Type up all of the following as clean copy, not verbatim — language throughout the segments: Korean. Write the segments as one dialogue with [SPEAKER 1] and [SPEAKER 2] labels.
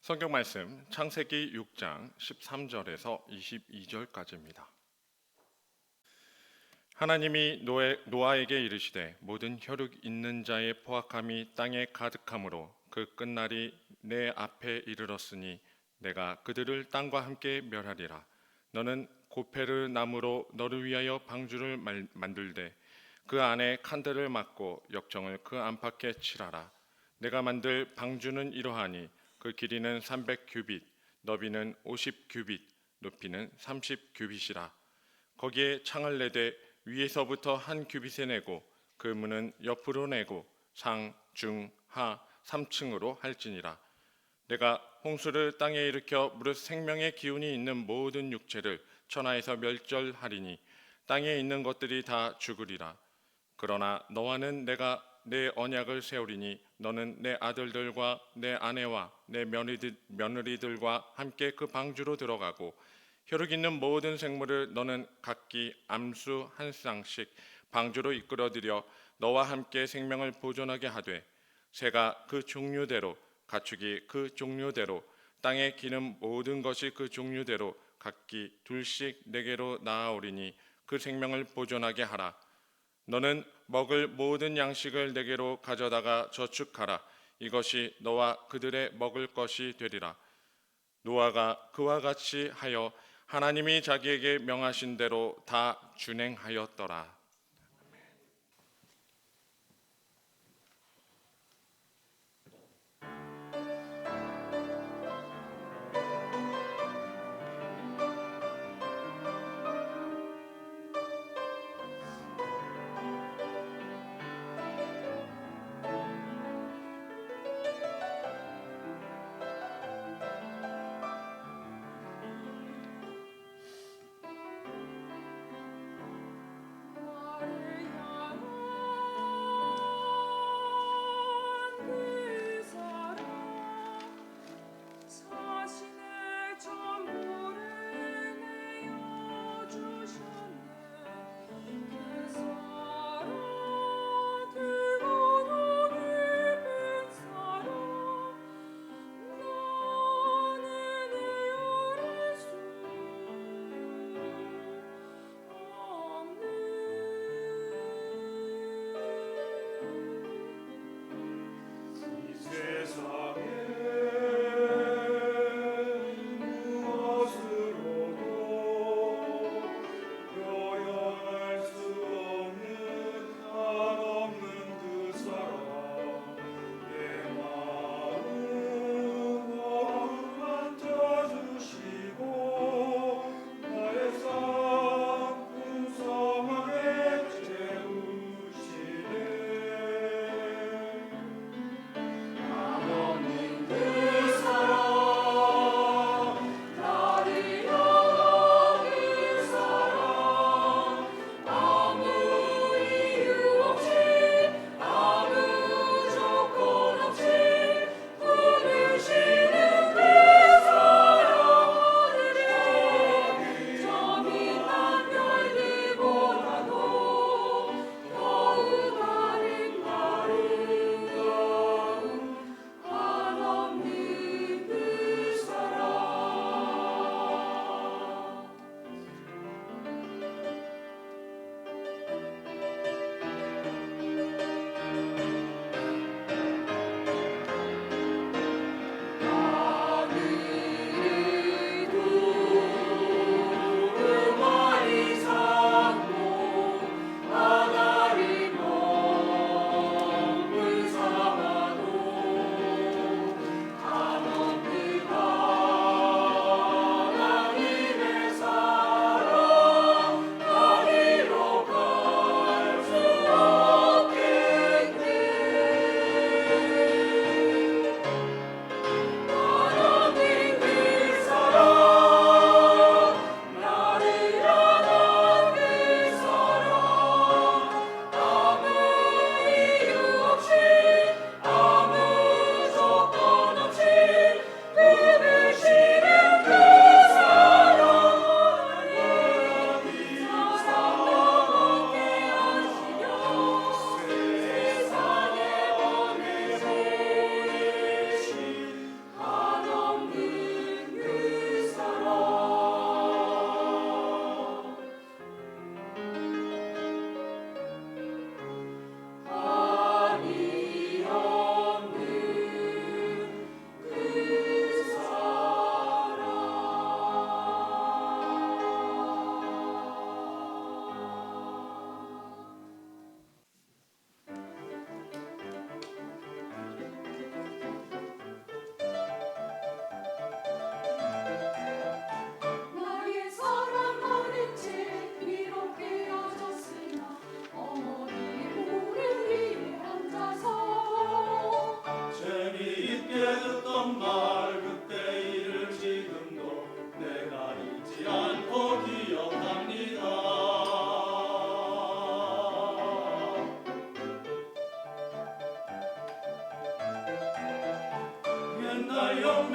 [SPEAKER 1] 성경 말씀 창세기 6장 13절에서 22절까지입니다. 하나님이 노아에게 이르시되 모든 혈육 있는 자의 포악함이 땅에 가득함으로 그 끝날이 내 앞에 이르렀으니 내가 그들을 땅과 함께 멸하리라. 너는 고페르 나무로 너를 위하여 방주를 만들되 그 안에 칸들을 막고 역청을 그 안팎에 칠하라. 내가 만들 방주는 이러하니 그 길이는 300규빗, 너비는 50규빗, 높이는 30규빗이라. 거기에 창을 내되 위에서부터 한 규빗에 내고 그 문은 옆으로 내고 상, 중, 하 3층으로 할지니라. 내가 홍수를 땅에 일으켜 무릇 생명의 기운이 있는 모든 육체를 천하에서 멸절하리니 땅에 있는 것들이 다 죽으리라. 그러나 너와는 내가 내 언약을 세우리니 너는 내 아들들과 내 아내와 내 며느리들과 함께 그 방주로 들어가고 혈육 있는 모든 생물을 너는 각기 암수 한 쌍씩 방주로 이끌어들여 너와 함께 생명을 보존하게 하되 새가 그 종류대로 가축이 그 종류대로 땅에 기는 모든 것이 그 종류대로 각기 둘씩 내게로 나아오리니 그 생명을 보존하게 하라. 너는 먹을 모든 양식을 내게로 가져다가 저축하라. 이것이 너와 그들의 먹을 것이 되리라. 노아가 그와 같이 하여 하나님이 자기에게 명하신 대로 다 준행하였더라.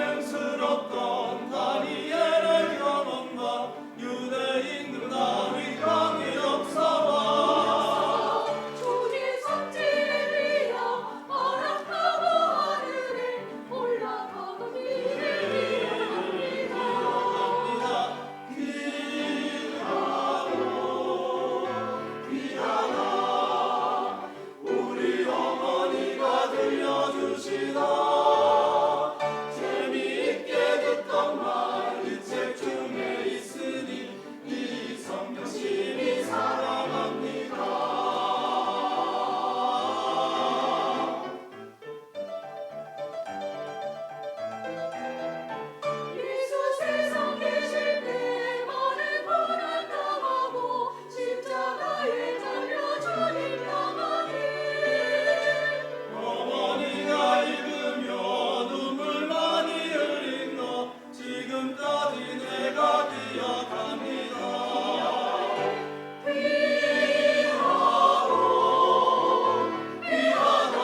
[SPEAKER 2] 맹스럽던 다니엘의 경험과 유대인들 다윗 왕의 역사와
[SPEAKER 3] 주님 성지에 이어 허락하고 하늘에 올라가던 일을
[SPEAKER 2] 귀하다 우리 어머니가 들려주시다 재미있게 듣던 말 이 책 중에 있으니 이 성경 심히 사랑합니다.
[SPEAKER 3] 예수 세상 계실 때 많은 고난 당하고 십자가에 달려 주님 향하니
[SPEAKER 2] 어머니가 읽으며 눈물 많이 흘린 너 지금까지 내가 기억합니다. 귀하다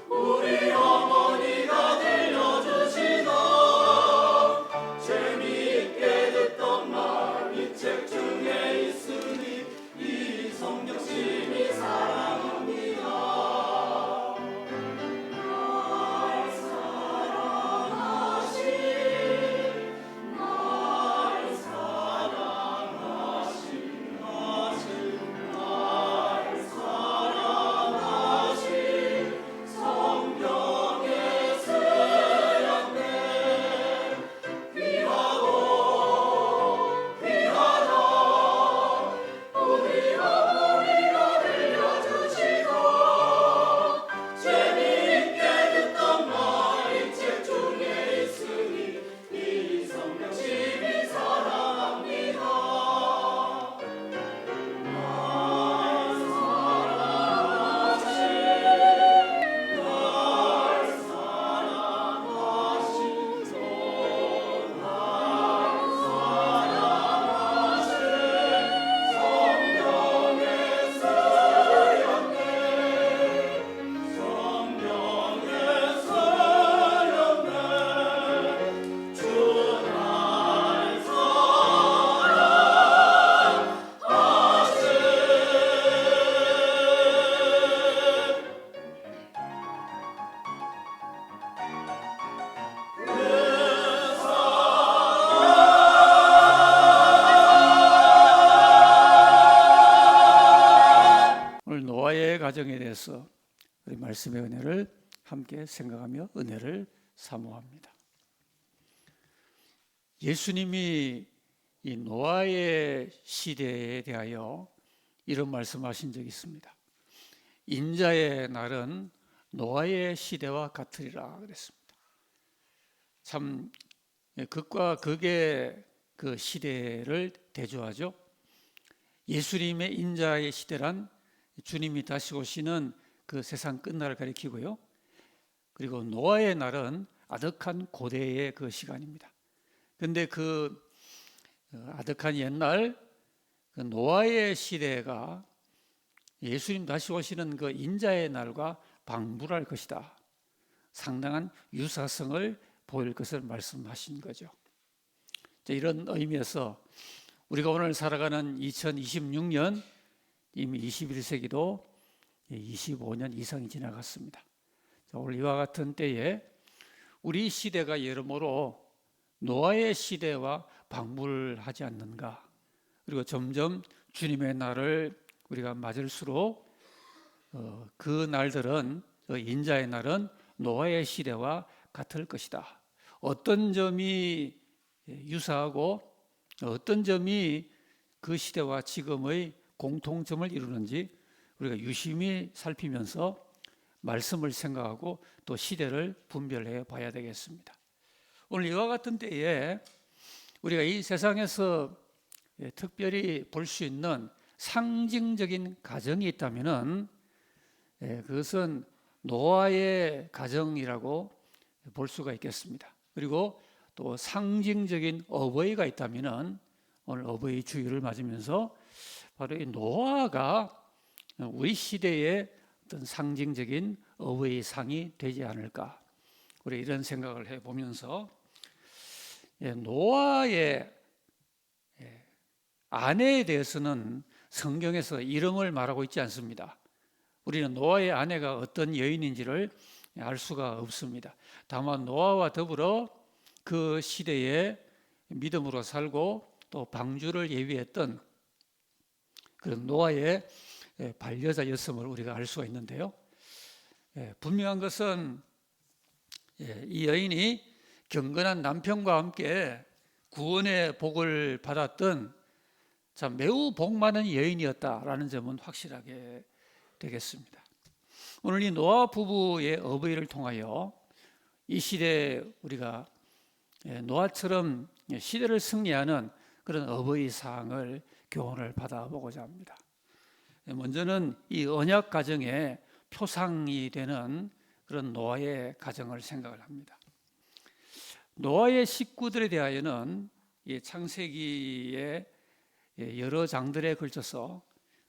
[SPEAKER 2] 우리 어머니가 들려주시던 재미있게 듣던 말 이 책 중에 있으니 이 성경 심히 사랑합니다. 날 사랑하신 날 사랑하신 날 사랑하신 성경에 쓰였네. 귀하고 귀하다 우리 어머니가 들려주시고 재미있게 듣던 말 이 책 중에 있으니 이 성경 심히 사랑합니다. 날 사랑하신 날 사랑하신 날 사랑하신 성경에 쓰였네. 성경에 쓰였네. 주날 사랑하신
[SPEAKER 4] 오늘 노아의 가정에 대해서 우리 말씀의 은혜를 함께 생각하며 은혜를 사모합니다. 예수님이 이 노아의 시대에 대하여 이런 말씀하신 적이 있습니다. 인자의 날은 노아의 시대와 같으리라 그랬습니다. 참 극과 극의 그 시대를 대조하죠. 예수님의 인자의 시대란 주님이 다시 오시는 그 세상 끝날을 가리키고요. 그리고 노아의 날은 아득한 고대의 그 시간입니다. 그런데 그 아득한 옛날 그 노아의 시대가 예수님 다시 오시는 그 인자의 날과 방불할 것이다. 상당한 유사성을 보일 것을 말씀하신 거죠. 이런 의미에서 우리가 오늘 살아가는 2026년 이미 21세기도 25년 이상이 지나갔습니다. 오늘 이와 같은 때에 우리 시대가 여러모로 노아의 시대와 방불하지 않는가. 그리고 점점 주님의 날을 우리가 맞을수록 그 날들은 인자의 날은 노아의 시대와 같을 것이다. 어떤 점이 유사하고 어떤 점이 그 시대와 지금의 공통점을 이루는지 우리가 유심히 살피면서 말씀을 생각하고 또 시대를 분별해 봐야 되겠습니다. 오늘 이와 같은 때에 우리가 이 세상에서 특별히 볼 수 있는 상징적인 가정이 있다면 그것은 노아의 가정이라고 볼 수가 있겠습니다. 그리고 또 상징적인 어버이가 있다면 오늘 어버이 주일을 맞으면서 바로 이 노아가 우리 시대의 어떤 상징적인 어버이 상이 되지 않을까. 우리 이런 생각을 해보면서 노아의 아내에 대해서는 성경에서 이름을 말하고 있지 않습니다. 우리는 노아의 아내가 어떤 여인인지를 알 수가 없습니다. 다만 노아와 더불어 그 시대에 믿음으로 살고 또 방주를 예비했던 그런 노아의 반려자였음을 우리가 알 수가 있는데요. 분명한 것은 이 여인이 경건한 남편과 함께 구원의 복을 받았던 참 매우 복 많은 여인이었다라는 점은 확실하게 되겠습니다. 오늘 이 노아 부부의 어버이를 통하여 이 시대에 우리가 노아처럼 시대를 승리하는 그런 어버이 사항을 교훈을 받아보고자 합니다. 먼저는 이 언약 가정의 표상이 되는 그런 노아의 가정을 생각을 합니다. 노아의 식구들에 대하여는 이 창세기의 여러 장들에 걸쳐서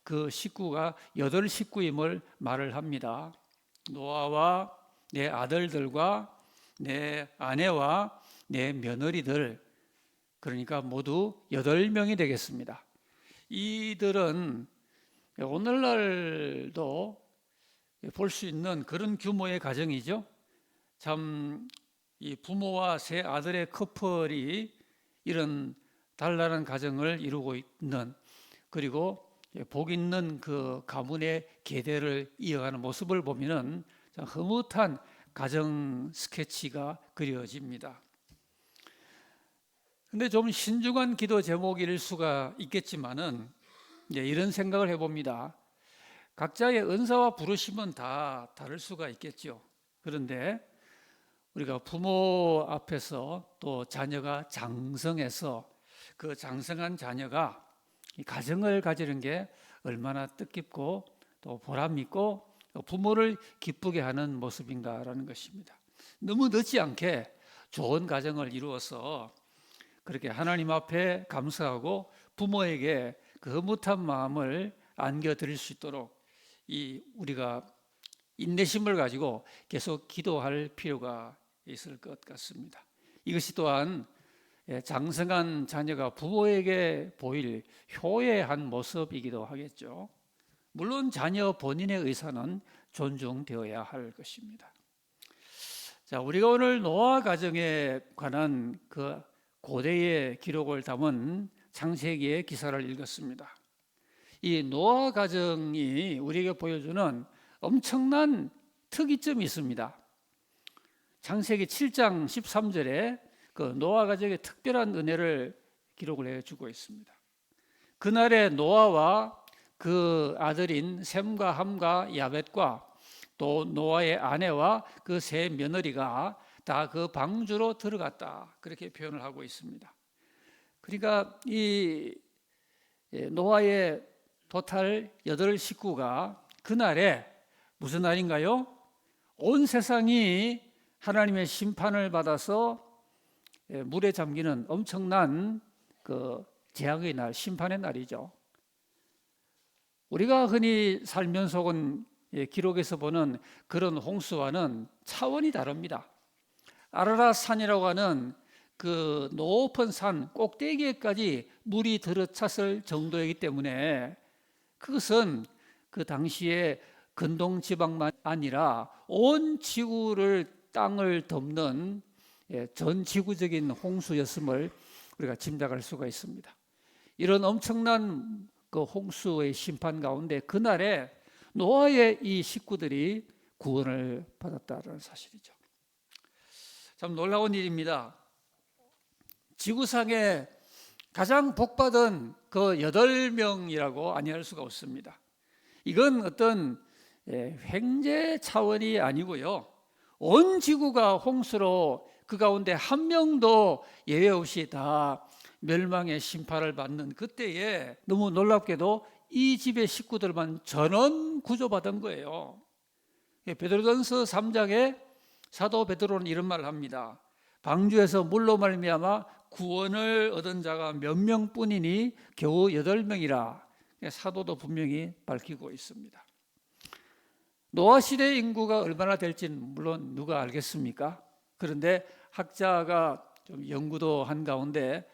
[SPEAKER 4] 그 식구가 8식구임을 말을 합니다. 노아와 내 아들들과 내 아내와 내 며느리들, 그러니까 모두 8명이 되겠습니다. 이들은 오늘날도 볼 수 있는 그런 규모의 가정이죠. 참 이 부모와 세 아들의 커플이 이런 단란한 가정을 이루고 있는, 그리고 복 있는 그 가문의 계대를 이어가는 모습을 보면은 흐뭇한 가정 스케치가 그려집니다. 근데 좀 신중한 기도 제목일 수가 있겠지만은 이런 생각을 해봅니다. 각자의 은사와 부르심은 다 다를 수가 있겠죠. 그런데 우리가 부모 앞에서 또 자녀가 장성해서 그 장성한 자녀가 이 가정을 가지는 게 얼마나 뜻깊고 또 보람있고 부모를 기쁘게 하는 모습인가라는 것입니다. 너무 늦지 않게 좋은 가정을 이루어서 그렇게 하나님 앞에 감사하고 부모에게 그 흐뭇한 마음을 안겨드릴 수 있도록 우리가 인내심을 가지고 계속 기도할 필요가 있을 것 같습니다. 이것이 또한 장성한 자녀가 부모에게 보일 효의 모습이기도 하겠죠. 물론 자녀 본인의 의사는 존중되어야 할 것입니다. 자, 우리가 오늘 노아 가정에 관한 그 고대의 기록을 담은 창세기의 기사를 읽었습니다. 이 노아 가정이 우리에게 보여주는 엄청난 특이점이 있습니다. 창세기 7장 13절에 그 노아 가정의 특별한 은혜를 기록을 해주고 있습니다. 그날에 노아와 그 아들인 셈과 함과 야벳과 또 노아의 아내와 그 세 며느리가 다 그 방주로 들어갔다, 그렇게 표현을 하고 있습니다. 그러니까 이 노아의 토탈 8식구가 그날에 무슨 날인가요? 온 세상이 하나님의 심판을 받아서 물에 잠기는 엄청난 그 재앙의 날, 심판의 날이죠. 우리가 흔히 살면서 본 기록에서 보는 그런 홍수와는 차원이 다릅니다. 아라랏산이라고 하는 그 높은 산 꼭대기에까지 물이 들어찼을 정도이기 때문에 그것은 그 당시에 근동 지방만 아니라 온 지구를 땅을 덮는 전 지구적인 홍수였음을 우리가 짐작할 수가 있습니다. 이런 엄청난 그 홍수의 심판 가운데 그날에 노아의 이 식구들이 구원을 받았다는 사실이죠. 참 놀라운 일입니다. 지구상에 가장 복받은 그 8명이라고 아니할 수가 없습니다. 이건 어떤 횡재 차원이 아니고요, 온 지구가 홍수로 그 가운데 한 명도 예외 없이 다 멸망의 심판을 받는 그때에 너무 놀랍게도 이 집의 식구들만 전원 구조받은 거예요. 베드로전서 3장에 사도 베드로는 이런 말을 합니다. 방주에서 물로 말미암아 구원을 얻은 자가 몇 명뿐이니 겨우 8명이라 사도도 분명히 밝히고 있습니다. 노아 시대의 인구가 얼마나 될지는 물론 누가 알겠습니까? 그런데 학자가 좀 연구도 한 가운데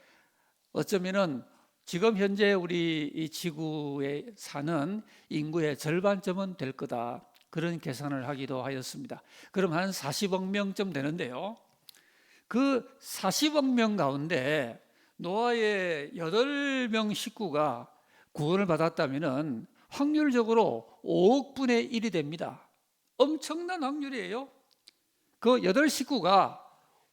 [SPEAKER 4] 어쩌면은 지금 현재 우리 이 지구에 사는 인구의 절반쯤은 될 거다, 그런 계산을 하기도 하였습니다. 그럼 한 40억 명쯤 되는데요, 그 40억 명 가운데 노아의 8명 식구가 구원을 받았다면 확률적으로 5억 분의 1이 됩니다. 엄청난 확률이에요. 그 8식구가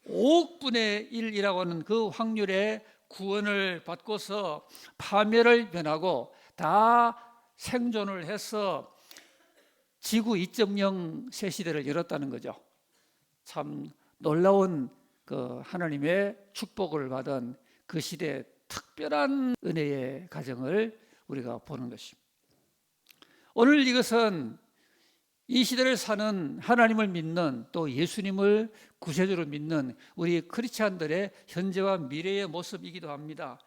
[SPEAKER 4] 5억 분의 1이라고 하는 그 확률의 구원을 받고서 파멸을 면하고 다 생존을 해서 지구 2.0 새 시대를 열었다는 거죠. 참 놀라운 그 하나님의 축복을 받은 그 시대의 특별한 은혜의 가정을 우리가 보는 것입니다. 오늘 이것은 이 시대를 사는 하나님을 믿는, 또 예수님을 구세주로 믿는 우리 크리스찬들의 현재와 미래의 모습이기도 합니다.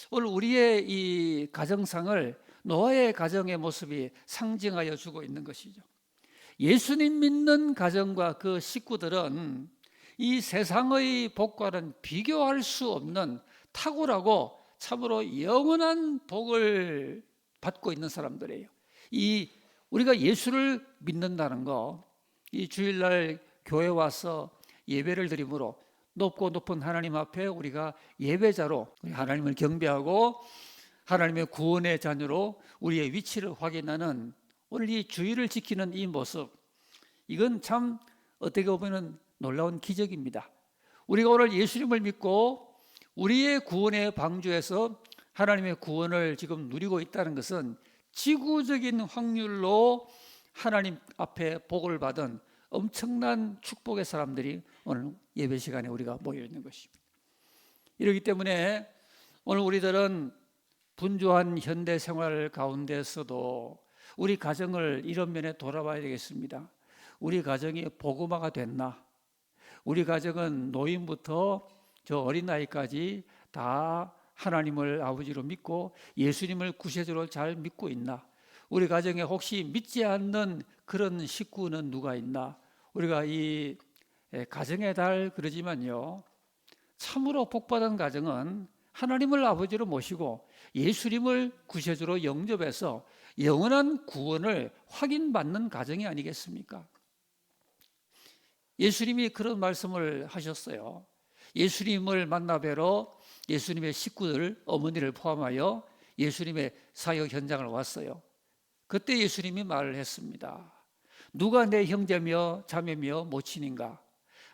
[SPEAKER 4] 오늘 우리의 이 가정상을 노아의 가정의 모습이 상징하여 주고 있는 것이죠. 예수님 믿는 가정과 그 식구들은 이 세상의 복과는 비교할 수 없는 탁월하고 참으로 영원한 복을 받고 있는 사람들이에요. 이 우리가 예수를 믿는다는 거, 이 주일날 교회 와서 예배를 드림으로 높고 높은 하나님 앞에 우리가 예배자로 우리 하나님을 경배하고 하나님의 구원의 자녀로 우리의 위치를 확인하는 오늘 이 주일을 지키는 이 모습, 이건 참 어떻게 보면 놀라운 기적입니다. 우리가 오늘 예수님을 믿고 우리의 구원의 방주에서 하나님의 구원을 지금 누리고 있다는 것은 지구적인 확률로 하나님 앞에 복을 받은 엄청난 축복의 사람들이 오늘 예배 시간에 우리가 모여 있는 것입니다. 이렇기 때문에 오늘 우리들은 분주한 현대 생활 가운데서도 우리 가정을 이런 면에 돌아봐야 되겠습니다. 우리 가정이 복음화가 됐나? 우리 가정은 노인부터 저 어린아이까지 다 하나님을 아버지로 믿고 예수님을 구세주로 잘 믿고 있나? 우리 가정에 혹시 믿지 않는 그런 식구는 누가 있나? 우리가 이 가정의 달 그러지만요, 참으로 복받은 가정은 하나님을 아버지로 모시고 예수님을 구세주로 영접해서 영원한 구원을 확인받는 가정이 아니겠습니까? 예수님이 그런 말씀을 하셨어요. 예수님을 만나 뵈러 예수님의 식구들, 어머니를 포함하여 예수님의 사역 현장을 왔어요. 그때 예수님이 말을 했습니다. 누가 내 형제며 자매며 모친인가?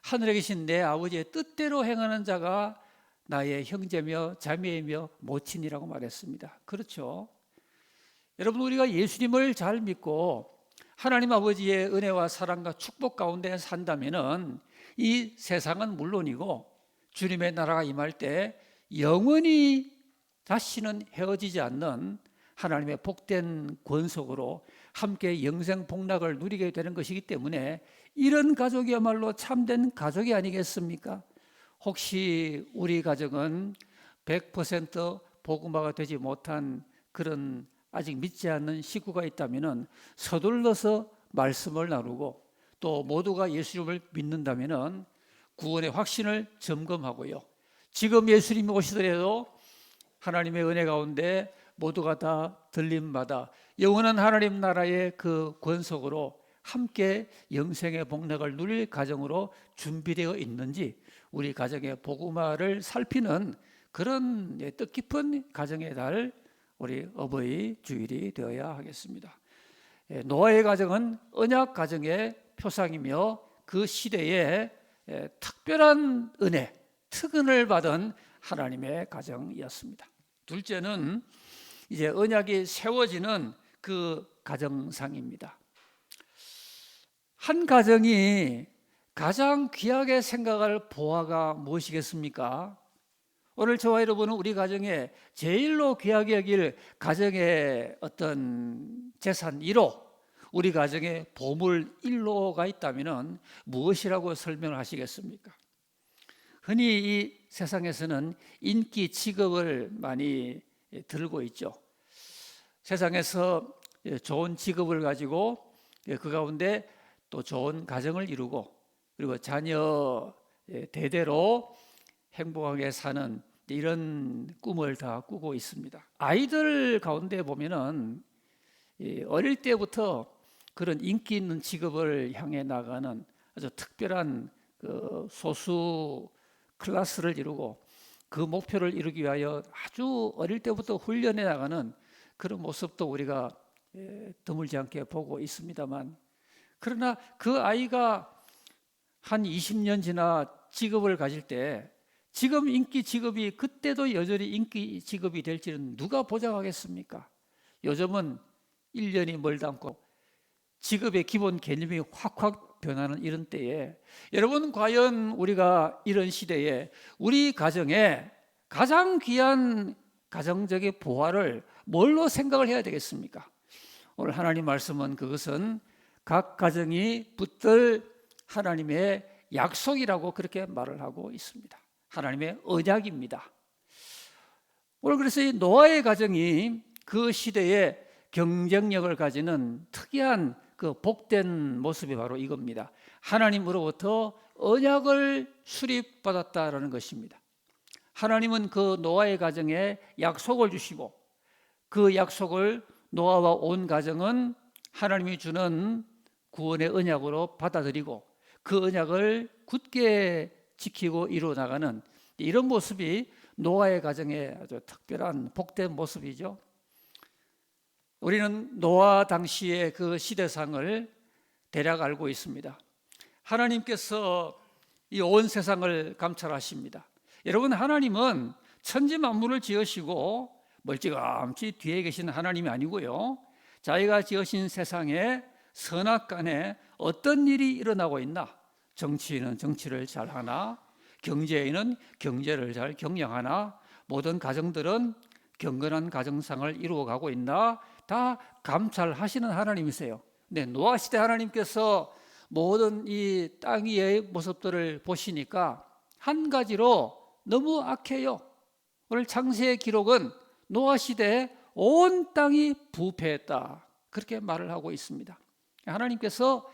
[SPEAKER 4] 하늘에 계신 내 아버지의 뜻대로 행하는 자가 나의 형제며 자매이며 모친이라고 말했습니다. 그렇죠. 여러분, 우리가 예수님을 잘 믿고 하나님 아버지의 은혜와 사랑과 축복 가운데 산다면은 이 세상은 물론이고 주님의 나라가 임할 때 영원히 다시는 헤어지지 않는 하나님의 복된 권속으로 함께 영생 복락을 누리게 되는 것이기 때문에 이런 가족이야말로 참된 가족이 아니겠습니까? 혹시 우리 가정은 100% 복음화가 되지 못한 그런 아직 믿지 않는 식구가 있다면 서둘러서 말씀을 나누고 또 모두가 예수님을 믿는다면 구원의 확신을 점검하고요, 지금 예수님이 오시더라도 하나님의 은혜 가운데 모두가 다 들림마다 영원한 하나님 나라의 그 권속으로 함께 영생의 복락을 누릴 가정으로 준비되어 있는지 우리 가정의 복음화를 살피는 그런 뜻깊은 가정의 달, 우리 어버이 주일이 되어야 하겠습니다. 노아의 가정은 언약 가정의 표상이며 그 시대에 특별한 은혜, 특은을 받은 하나님의 가정이었습니다. 둘째는 이제 언약이 세워지는 그 가정상입니다. 한 가정이 가장 귀하게 생각할 보화가 무엇이겠습니까? 오늘 저와 여러분은 우리 가정에 제일로 귀하게 여길 가정의 어떤 재산 1호, 우리 가정에 보물 1호가 있다면 무엇이라고 설명을 하시겠습니까? 흔히 이 세상에서는 인기, 직업을 많이 들고 있죠. 세상에서 좋은 직업을 가지고 그 가운데 또 좋은 가정을 이루고 그리고 자녀 대대로 행복하게 사는 이런 꿈을 다 꾸고 있습니다. 아이들 가운데 보면은 어릴 때부터 그런 인기 있는 직업을 향해 나가는 아주 특별한 그 소수 클래스를 이루고 그 목표를 이루기 위하여 아주 어릴 때부터 훈련해 나가는 그런 모습도 우리가 드물지 않게 보고 있습니다만, 그러나 그 아이가 한 20년 지나 직업을 가질 때 지금 인기 직업이 그때도 여전히 인기 직업이 될지는 누가 보장하겠습니까? 요즘은 1년이 멀다 않고 직업의 기본 개념이 확확 변하는 이런 때에, 여러분 과연 우리가 이런 시대에 우리 가정에 가장 귀한 가정적인 보화를 뭘로 생각을 해야 되겠습니까? 오늘 하나님 말씀은 그것은 각 가정이 붙들 하나님의 약속이라고 그렇게 말을 하고 있습니다. 하나님의 언약입니다. 오늘 그래서 이 노아의 가정이 그 시대에 경쟁력을 가지는 특이한 그 복된 모습이 바로 이겁니다. 하나님으로부터 언약을 수립받았다라는 것입니다. 하나님은 그 노아의 가정에 약속을 주시고 그 약속을 노아와 온 가정은 하나님이 주는 구원의 언약으로 받아들이고 그 언약을 굳게 지키고 이루어 나가는 이런 모습이 노아의 가정의 아주 특별한 복된 모습이죠. 우리는 노아 당시의 그 시대상을 대략 알고 있습니다. 하나님께서 이 온 세상을 감찰하십니다. 여러분, 하나님은 천지 만물을 지으시고 멀찌감치 뒤에 계신 하나님이 아니고요, 자기가 지으신 세상에 선악간에 어떤 일이 일어나고 있나, 정치인은 정치를 잘하나, 경제인은 경제를 잘 경영하나, 모든 가정들은 경건한 가정상을 이루어가고 있나 다 감찰하시는 하나님이세요. 근데 노아 시대 하나님께서 모든 이 땅 위의 모습들을 보시니까 한 가지로 너무 악해요. 오늘 창세의 기록은 노아 시대에 온 땅이 부패했다, 그렇게 말을 하고 있습니다. 하나님께서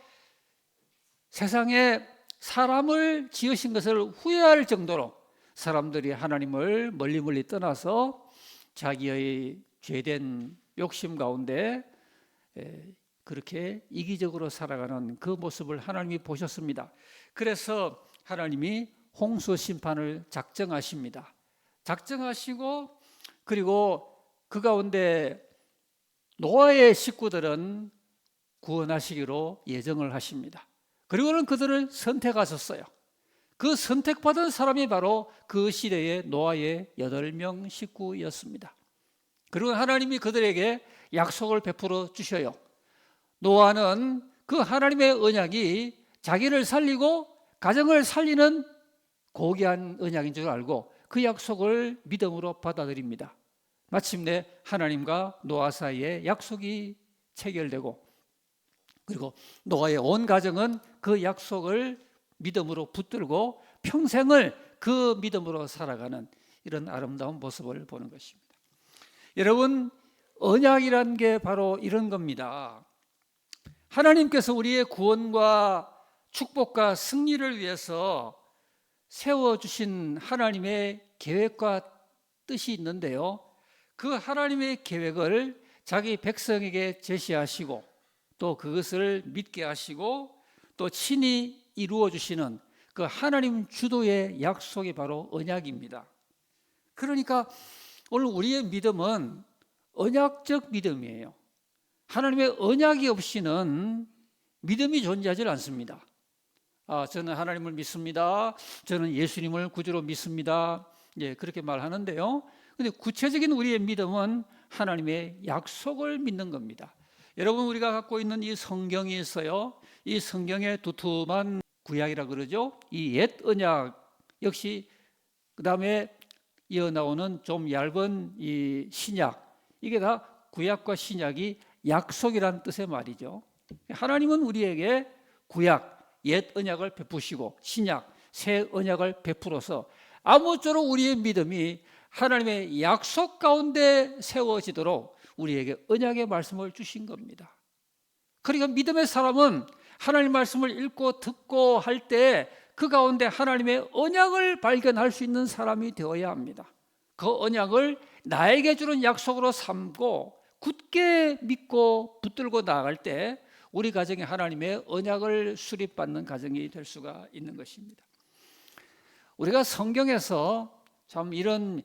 [SPEAKER 4] 세상에 사람을 지으신 것을 후회할 정도로 사람들이 하나님을 멀리 떠나서 자기의 죄된 욕심 가운데 그렇게 이기적으로 살아가는 그 모습을 하나님이 보셨습니다. 그래서 하나님이 홍수 심판을 작정하십니다. 작정하시고, 그리고 그 가운데 노아의 식구들은 구원하시기로 예정을 하십니다. 그리고는 그들을 선택하셨어요. 그 선택받은 사람이 바로 그 시대의 노아의 8명 식구였습니다. 그리고 하나님이 그들에게 약속을 베풀어 주셔요. 노아는 그 하나님의 언약이 자기를 살리고 가정을 살리는 고귀한 언약인 줄 알고 그 약속을 믿음으로 받아들입니다. 마침내 하나님과 노아 사이에 약속이 체결되고, 그리고 노아의 온 가정은 그 약속을 믿음으로 붙들고 평생을 그 믿음으로 살아가는 이런 아름다운 모습을 보는 것입니다. 여러분, 언약이란 게 바로 이런 겁니다. 하나님께서 우리의 구원과 축복과 승리를 위해서 세워주신 하나님의 계획과 뜻이 있는데요, 그 하나님의 계획을 자기 백성에게 제시하시고 또 그것을 믿게 하시고 또 친히 이루어 주시는 그 하나님 주도의 약속이 바로 언약입니다. 그러니까 오늘 우리의 믿음은 언약적 믿음이에요. 하나님의 언약이 없이는 믿음이 존재하지 않습니다. 저는 하나님을 믿습니다. 저는 예수님을 구주로 믿습니다. 그렇게 말하는데요. 근데 구체적인 우리의 믿음은 하나님의 약속을 믿는 겁니다. 여러분, 우리가 갖고 있는 이 성경이 있어요. 이 성경의 두툼한 구약이라 그러죠. 이 옛 언약 역시, 그 다음에 이어 나오는 좀 얇은 이 신약, 이게 다 구약과 신약이 약속이라는 뜻의 말이죠. 하나님은 우리에게 구약, 옛 언약을 베푸시고 신약, 새 언약을 베풀어서 아무쪼록 우리의 믿음이 하나님의 약속 가운데 세워지도록 우리에게 언약의 말씀을 주신 겁니다. 그러니까 믿음의 사람은 하나님 말씀을 읽고 듣고 할 때 그 가운데 하나님의 언약을 발견할 수 있는 사람이 되어야 합니다. 그 언약을 나에게 주는 약속으로 삼고 굳게 믿고 붙들고 나아갈 때 우리 가정에 하나님의 언약을 수립받는 가정이 될 수가 있는 것입니다. 우리가 성경에서 참 이런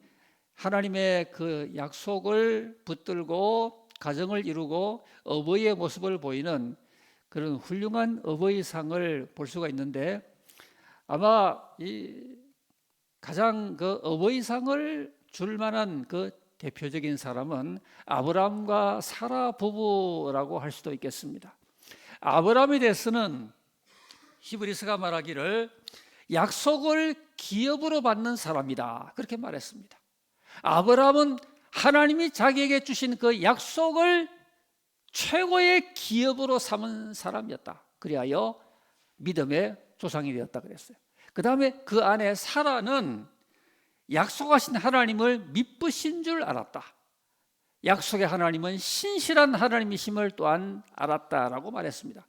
[SPEAKER 4] 하나님의 그 약속을 붙들고 가정을 이루고 어버이의 모습을 보이는 그런 훌륭한 어버이상을 볼 수가 있는데, 아마 이 가장 그 어버이상을 줄 만한 그 대표적인 사람은 아브라함과 사라 부부라고 할 수도 있겠습니다. 아브라함에 대해서는 히브리서가 말하기를 약속을 기업으로 받는 사람이다, 그렇게 말했습니다. 아브라함은 하나님이 자기에게 주신 그 약속을 최고의 기업으로 삼은 사람이었다. 그리하여 믿음의 조상이 되었다 그랬어요. 그 다음에 그 아내 사라는 약속하신 하나님을 믿으신 줄 알았다. 약속의 하나님은 신실한 하나님이심을 또한 알았다라고 말했습니다.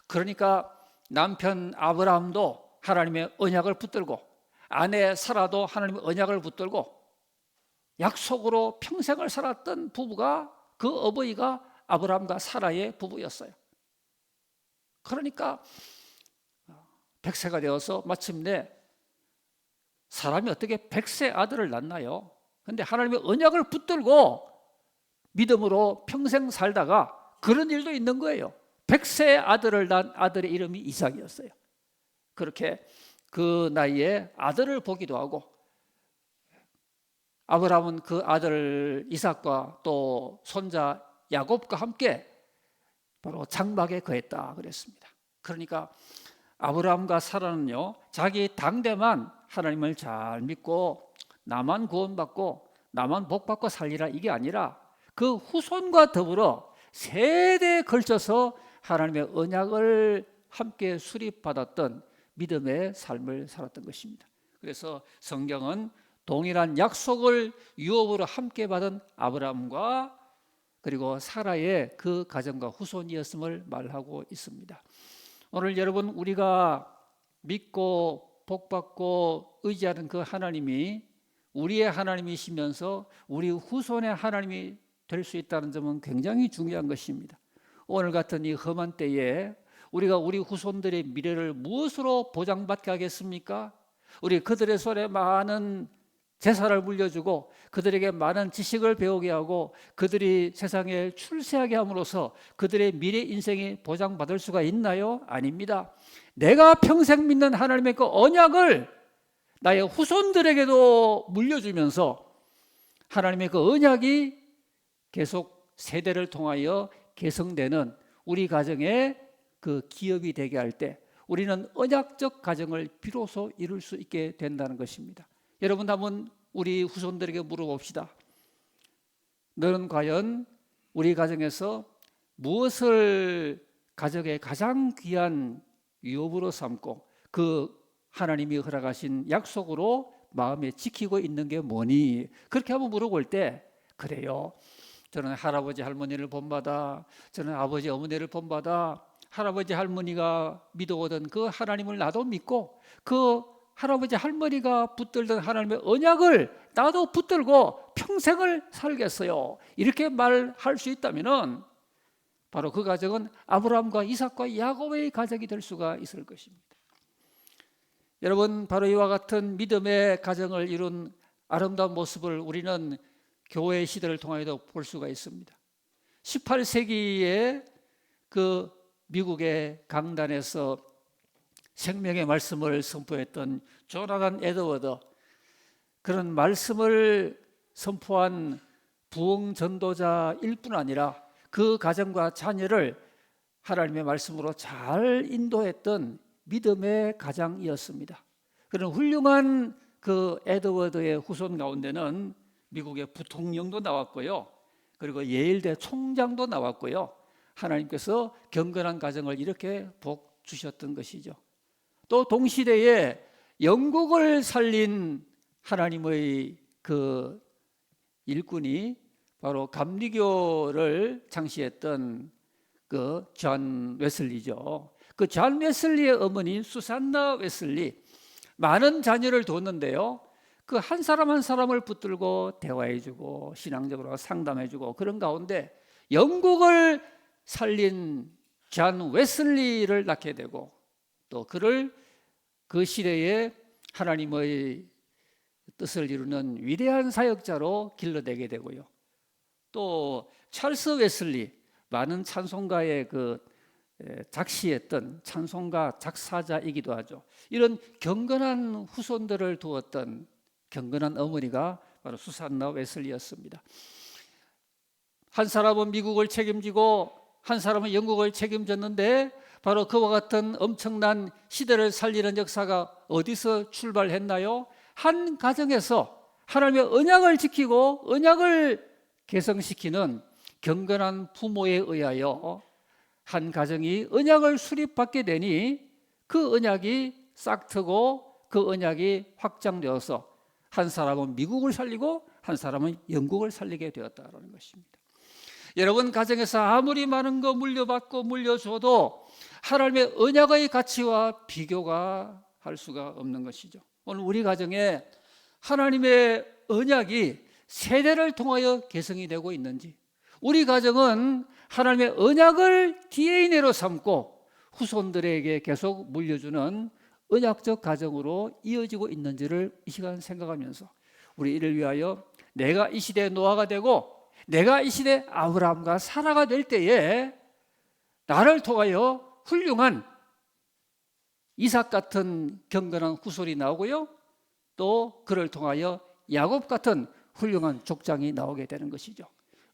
[SPEAKER 4] 그러니까 남편 아브라함도 하나님의 언약을 붙들고 아내 사라도 하나님의 언약을 붙들고 약속으로 평생을 살았던 부부가, 그 어버이가 아브라함과 사라의 부부였어요. 그러니까 100세가 되어서 마침내 사람이 어떻게 100세 아들을 낳나요? 그런데 하나님의 언약을 붙들고 믿음으로 평생 살다가 그런 일도 있는 거예요. 100세 아들을 낳은 아들의 이름이 이삭이었어요. 그렇게 그 나이에 아들을 보기도 하고, 아브라함은 그 아들 이삭과 또 손자 야곱과 함께 바로 장막에 거했다 그랬습니다. 그러니까 아브라함과 사라는요, 자기 당대만 하나님을 잘 믿고 나만 구원받고 나만 복받고 살리라, 이게 아니라 그 후손과 더불어 세대에 걸쳐서 하나님의 언약을 함께 수립받았던 믿음의 삶을 살았던 것입니다. 그래서 성경은 동일한 약속을 유업으로 함께 받은 아브라함과 그리고 사라의 그 가정과 후손이었음을 말하고 있습니다. 오늘 여러분, 우리가 믿고 복받고 의지하는 그 하나님이 우리의 하나님이시면서 우리 후손의 하나님이 될 수 있다는 점은 굉장히 중요한 것입니다. 오늘 같은 이 험한 때에 우리가 우리 후손들의 미래를 무엇으로 보장받게 하겠습니까? 우리 그들의 손에 많은 재산을 물려주고 그들에게 많은 지식을 배우게 하고 그들이 세상에 출세하게 함으로써 그들의 미래 인생이 보장받을 수가 있나요? 아닙니다. 내가 평생 믿는 하나님의 그 언약을 나의 후손들에게도 물려주면서 하나님의 그 언약이 계속 세대를 통하여 개성되는 우리 가정의 그 기업이 되게 할 때 우리는 언약적 가정을 비로소 이룰 수 있게 된다는 것입니다. 여러분, 한번 우리 후손들에게 물어봅시다. 너는 과연 우리 가정에서 무엇을 가정의 가장 귀한 유업으로 삼고 그 하나님이 허락하신 약속으로 마음에 지키고 있는 게 뭐니? 그렇게 한번 물어볼 때, 그래요, 저는 할아버지 할머니를 본받아, 저는 아버지 어머니를 본받아 할아버지 할머니가 믿어오던 그 하나님을 나도 믿고 그 할아버지 할머니가 붙들던 하나님의 언약을 나도 붙들고 평생을 살겠어요, 이렇게 말할 수 있다면 바로 그 가정은 아브라함과 이삭과 야곱의 가정이 될 수가 있을 것입니다. 여러분, 바로 이와 같은 믿음의 가정을 이룬 아름다운 모습을 우리는 교회 시대를 통하여도 볼 수가 있습니다. 18세기에 그 미국의 강단에서 생명의 말씀을 선포했던 조나단 에드워드, 그런 말씀을 선포한 부흥 전도자일 뿐 아니라 그 가정과 자녀를 하나님의 말씀으로 잘 인도했던 믿음의 가장이었습니다. 그런 훌륭한 그 에드워드의 후손 가운데는 미국의 부통령도 나왔고요, 그리고 예일대 총장도 나왔고요, 하나님께서 경건한 가정을 이렇게 복 주셨던 것이죠. 또 동시대에 영국을 살린 하나님의 그 일꾼이 바로 감리교를 창시했던 그 존 웨슬리죠. 그 존 웨슬리의 어머니 수산나 웨슬리, 많은 자녀를 뒀는데요. 그 한 사람 한 사람을 붙들고 대화해주고 신앙적으로 상담해주고 그런 가운데 영국을 살린 존 웨슬리를 낳게 되고 또 그를 그 시대에 하나님의 뜻을 이루는 위대한 사역자로 길러내게 되고요. 또 찰스 웨슬리, 많은 찬송가의 그 작시했던 찬송가 작사자이기도 하죠. 이런 경건한 후손들을 두었던 경건한 어머니가 바로 수산나 웨슬리였습니다. 한 사람은 미국을 책임지고 한 사람은 영국을 책임졌는데 바로 그와 같은 엄청난 시대를 살리는 역사가 어디서 출발했나요? 한 가정에서 하나님의 언약을 지키고 언약을 개성시키는 경건한 부모에 의하여 한 가정이 언약을 수립받게 되니 그 언약이 싹트고 그 언약이 확장되어서 한 사람은 미국을 살리고 한 사람은 영국을 살리게 되었다는 것입니다. 여러분 가정에서 아무리 많은 거 물려받고 물려줘도 하나님의 언약의 가치와 비교가 할 수가 없는 것이죠. 오늘 우리 가정에 하나님의 언약이 세대를 통하여 개성이 되고 있는지, 우리 가정은 하나님의 언약을 DNA로 삼고 후손들에게 계속 물려주는 언약적 가정으로 이어지고 있는지를 이 시간 생각하면서 우리 이를 위하여 내가 이 시대의 노아가 되고 내가 이 시대 아브라함과 사라가 될 때에 나를 통하여 훌륭한 이삭 같은 경건한 후손이 나오고요, 또 그를 통하여 야곱 같은 훌륭한 족장이 나오게 되는 것이죠.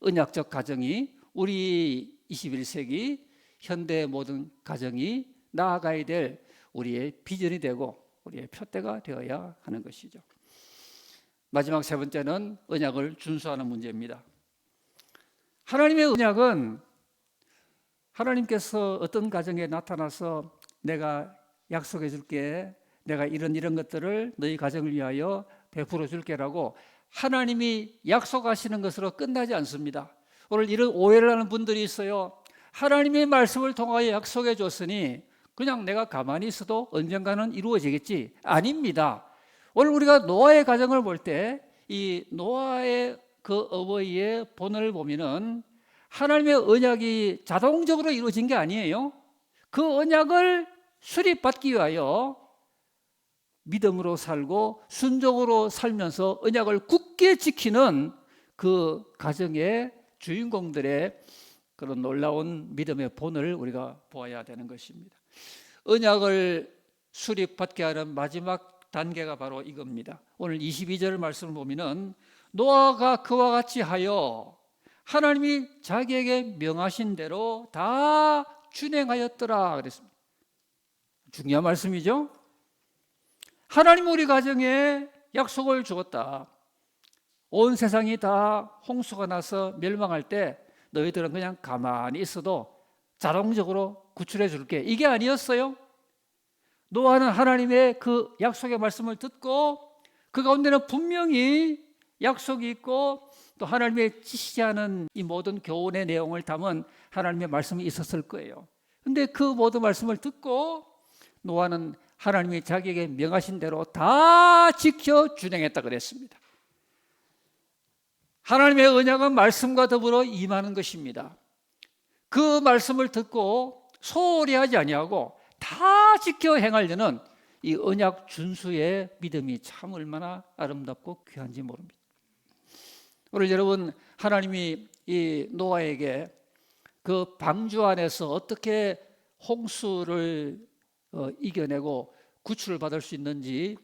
[SPEAKER 4] 언약적 가정이 우리 21세기 현대의 모든 가정이 나아가야 될 우리의 비전이 되고 우리의 표대가 되어야 하는 것이죠. 마지막 세 번째는 언약을 준수하는 문제입니다. 하나님의 언약은 하나님께서 어떤 가정에 나타나서 내가 약속해 줄게, 내가 이런 것들을 너희 가정을 위하여 베풀어 줄게라고 하나님이 약속하시는 것으로 끝나지 않습니다. 오늘 이런 오해를 하는 분들이 있어요. 하나님의 말씀을 통하여 약속해 줬으니 그냥 내가 가만히 있어도 언젠가는 이루어지겠지. 아닙니다. 오늘 우리가 노아의 가정을 볼 때 이 노아의 그 어버이의 본을 보면은 하나님의 언약이 자동적으로 이루어진 게 아니에요. 그 언약을 수립받기 위하여 믿음으로 살고 순종으로 살면서 언약을 굳게 지키는 그 가정의 주인공들의 그런 놀라운 믿음의 본을 우리가 보아야 되는 것입니다. 언약을 수립받게 하는 마지막 단계가 바로 이겁니다. 오늘 22절 말씀을 보면은 노아가 그와 같이 하여 하나님이 자기에게 명하신 대로 다 준행하였더라 그랬습니다. 중요한 말씀이죠. 하나님 우리 가정에 약속을 주었다. 온 세상이 다 홍수가 나서 멸망할 때 너희들은 그냥 가만히 있어도 자동적으로 구출해 줄게. 이게 아니었어요. 노아는 하나님의 그 약속의 말씀을 듣고 그 가운데는 분명히 약속이 있고 또 하나님의 지시하는 이 모든 교훈의 내용을 담은 하나님의 말씀이 있었을 거예요. 그런데 그 모든 말씀을 듣고 노아는 하나님이 자기에게 명하신 대로 다 지켜 준행했다 그랬습니다. 하나님의 언약은 말씀과 더불어 임하는 것입니다. 그 말씀을 듣고 소홀히 하지 아니하고 다 지켜 행하려는 이 언약 준수의 믿음이 참 얼마나 아름답고 귀한지 모릅니다. 오늘 여러분 하나님이 이 노아에게 그 방주 안에서 어떻게 홍수를 이겨내고 구출을 받을 수 있는지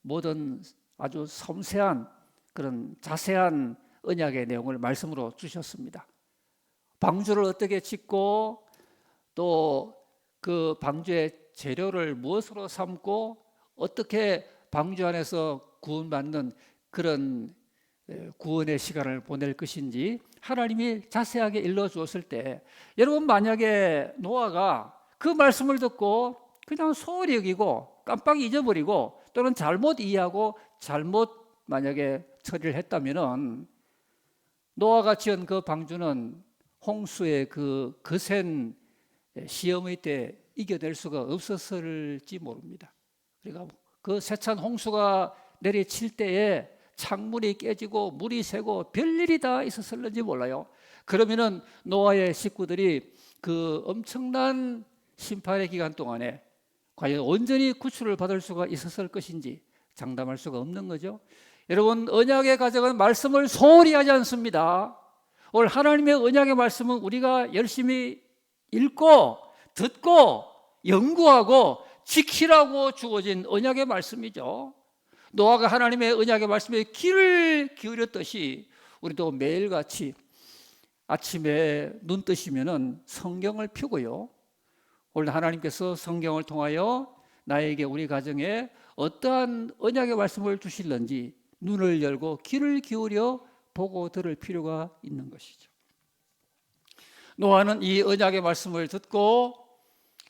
[SPEAKER 4] 모든 아주 섬세한 그런 자세한 언약의 내용을 말씀으로 주셨습니다. 방주를 어떻게 짓고 또 그 방주의 재료를 무엇으로 삼고 어떻게 방주 안에서 구원받는 그런 구원의 시간을 보낼 것인지 하나님이 자세하게 일러주었을 때 여러분 만약에 노아가 그 말씀을 듣고 그냥 소홀히 여기고 깜빡 잊어버리고 또는 잘못 이해하고 잘못 만약에 처리를 했다면은 노아가 지은 그 방주는 홍수의 그 거센 시험의 때 이겨낼 수가 없었을지 모릅니다. 우리가 그 세찬 홍수가 내리칠 때에 창문이 깨지고 물이 새고 별일이 다 있었을는지 몰라요. 그러면은 노아의 식구들이 그 엄청난 심판의 기간 동안에 과연 온전히 구출을 받을 수가 있었을 것인지 장담할 수가 없는 거죠. 여러분, 언약의 가정은 말씀을 소홀히 하지 않습니다. 오늘 하나님의 언약의 말씀은 우리가 열심히 읽고 듣고 연구하고 지키라고 주어진 언약의 말씀이죠. 노아가 하나님의 언약의 말씀에 귀를 기울였듯이 우리도 매일같이 아침에 눈 뜨시면은 성경을 펴고요. 오늘 하나님께서 성경을 통하여 나에게 우리 가정에 어떠한 언약의 말씀을 주실는지 눈을 열고 귀를 기울여 보고 들을 필요가 있는 것이죠. 노아는 이 언약의 말씀을 듣고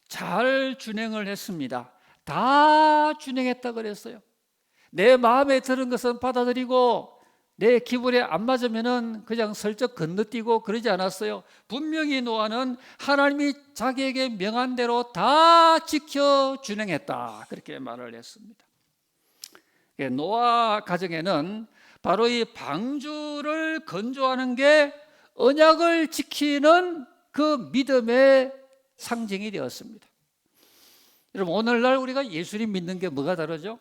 [SPEAKER 4] 잘 준행을 했습니다. 다 준행했다 그랬어요. 내 마음에 드는 것은 받아들이고 내 기분에 안 맞으면은 그냥 슬쩍 건너뛰고 그러지 않았어요. 분명히 노아는 하나님이 자기에게 명한 대로 다 지켜 준행했다, 그렇게 말을 했습니다. 노아 가정에는 바로 이 방주를 건조하는 게 언약을 지키는 그 믿음의 상징이 되었습니다. 여러분, 오늘날 우리가 예수님 믿는 게 뭐가 다르죠?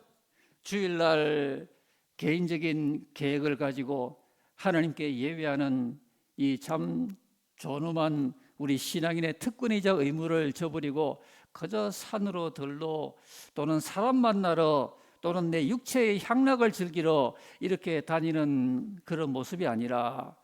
[SPEAKER 4] 주일날 개인적인 계획을 가지고 하나님께 예배하는 이 참 존엄한 우리 신앙인의 특권이자 의무를 저버리고 그저 산으로 들러 또는 사람 만나러 또는 내 육체의 향락을 즐기러 이렇게 다니는 그런 모습이 아니라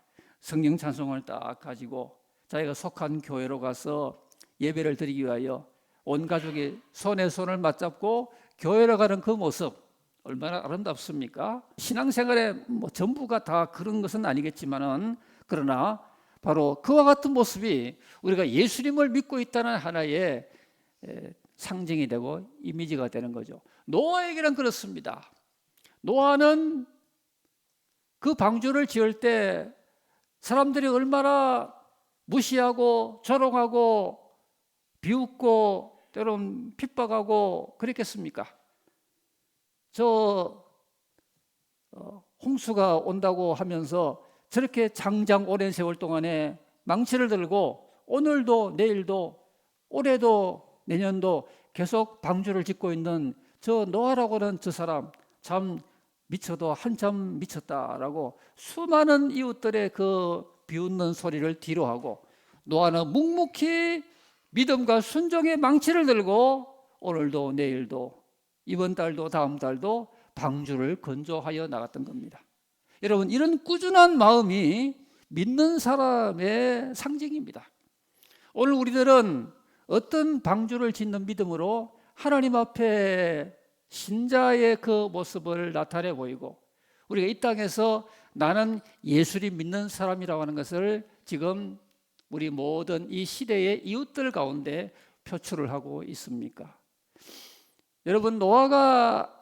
[SPEAKER 4] 성령 찬송을 딱 가지고 자기가 속한 교회로 가서 예배를 드리기 위하여 온 가족이 손에 손을 맞잡고 교회로 가는 그 모습, 얼마나 아름답습니까? 신앙생활의 전부가 다 그런 것은 아니겠지만은, 그러나 바로 그와 같은 모습이 우리가 예수님을 믿고 있다는 하나의 상징이 되고 이미지가 되는 거죠. 노아에게는 그렇습니다. 노아는 그 방주를 지을 때 사람들이 얼마나 무시하고 조롱하고 비웃고 때론 핍박하고 그랬겠습니까? 홍수가 온다고 하면서 저렇게 장장 오랜 세월 동안에 망치를 들고 오늘도 내일도 올해도 내년도 계속 방주를 짓고 있는 저 노아라고 하는 저 사람 참 미쳐도 한참 미쳤다라고 수많은 이웃들의 그 비웃는 소리를 뒤로하고, 노아는 묵묵히 믿음과 순종의 망치를 들고 오늘도 내일도 이번 달도 다음 달도 방주를 건조하여 나갔던 겁니다. 여러분, 이런 꾸준한 마음이 믿는 사람의 상징입니다. 오늘 우리들은 어떤 방주를 짓는 믿음으로 하나님 앞에 신자의 그 모습을 나타내 보이고, 우리가 이 땅에서 나는 예수를 믿는 사람이라고 하는 것을 지금 우리 모든 이 시대의 이웃들 가운데 표출을 하고 있습니까? 여러분, 노아가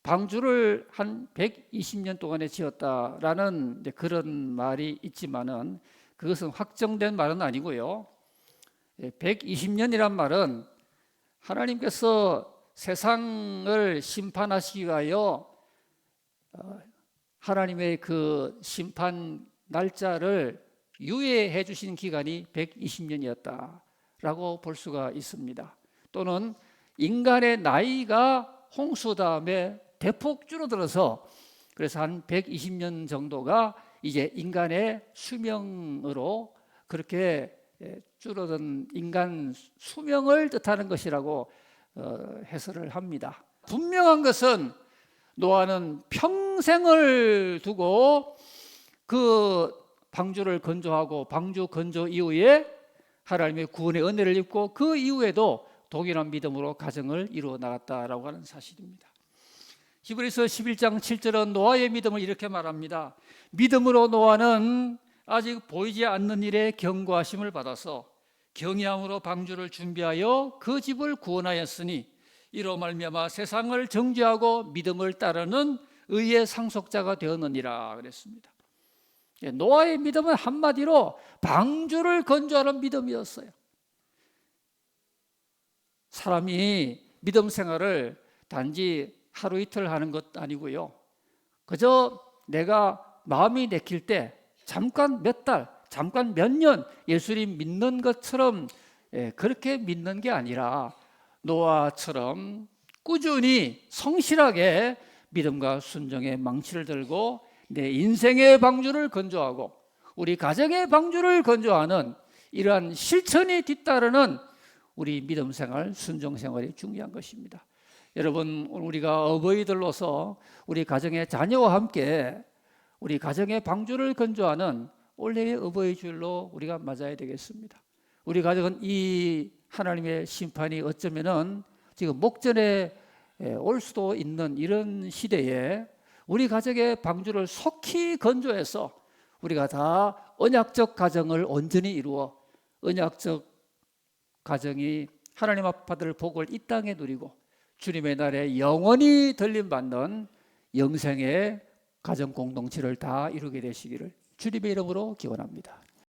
[SPEAKER 4] 방주를 한 120년 동안에 지었다라는 그런 말이 있지만은 그것은 확정된 말은 아니고요. 120년이란 말은 하나님께서 세상을 심판하시기 위하여 하나님의 그 심판 날짜를 유예해 주신 기간이 120년이었다라고 볼 수가 있습니다. 또는 인간의 나이가 홍수 다음에 대폭 줄어들어서 그래서 한 120년 정도가 이제 인간의 수명으로 그렇게 줄어든 인간 수명을 뜻하는 것이라고 해설을 합니다. 분명한 것은 노아는 평생을 두고 그 방주를 건조하고 방주 건조 이후에 하나님의 구원의 은혜를 입고 그 이후에도 동일한 믿음으로 가정을 이루어 나갔다라고 하는 사실입니다. 히브리서 11장 7절은 노아의 믿음을 이렇게 말합니다. 믿음으로 노아는 아직 보이지 않는 일에 경고하심을 받아서 경외함으로 방주를 준비하여 그 집을 구원하였으니 이로 말미암아 세상을 정죄하고 믿음을 따르는 의의 상속자가 되었느니라 그랬습니다. 노아의 믿음은 한마디로 방주를 건조하는 믿음이었어요. 사람이 믿음 생활을 단지 하루 이틀 하는 것 아니고요. 그저 내가 마음이 내킬 때 잠깐 몇 달, 잠깐 몇 년 예수님 믿는 것처럼 그렇게 믿는 게 아니라 노아처럼 꾸준히 성실하게 믿음과 순종의 망치를 들고 내 인생의 방주를 건조하고 우리 가정의 방주를 건조하는 이러한 실천이 뒤따르는 우리 믿음 생활, 순종 생활이 중요한 것입니다. 여러분, 우리가 어버이들로서 우리 가정의 자녀와 함께 우리 가정의 방주를 건조하는 올해의 어버이 주일로 우리가 맞아야 되겠습니다. 우리 가정은 이 하나님의 심판이 어쩌면은 지금 목전에 올 수도 있는 이런 시대에 우리 가정의 방주를 속히 건조해서 우리가 다 언약적 가정을 온전히 이루어 언약적 가정이 하나님 아빠들 복을 이 땅에 누리고 주님의 날에 영원히 들림받는 영생의 가정 공동체를 다 이루게 되시기를 주님의 이름으로 기원합니다.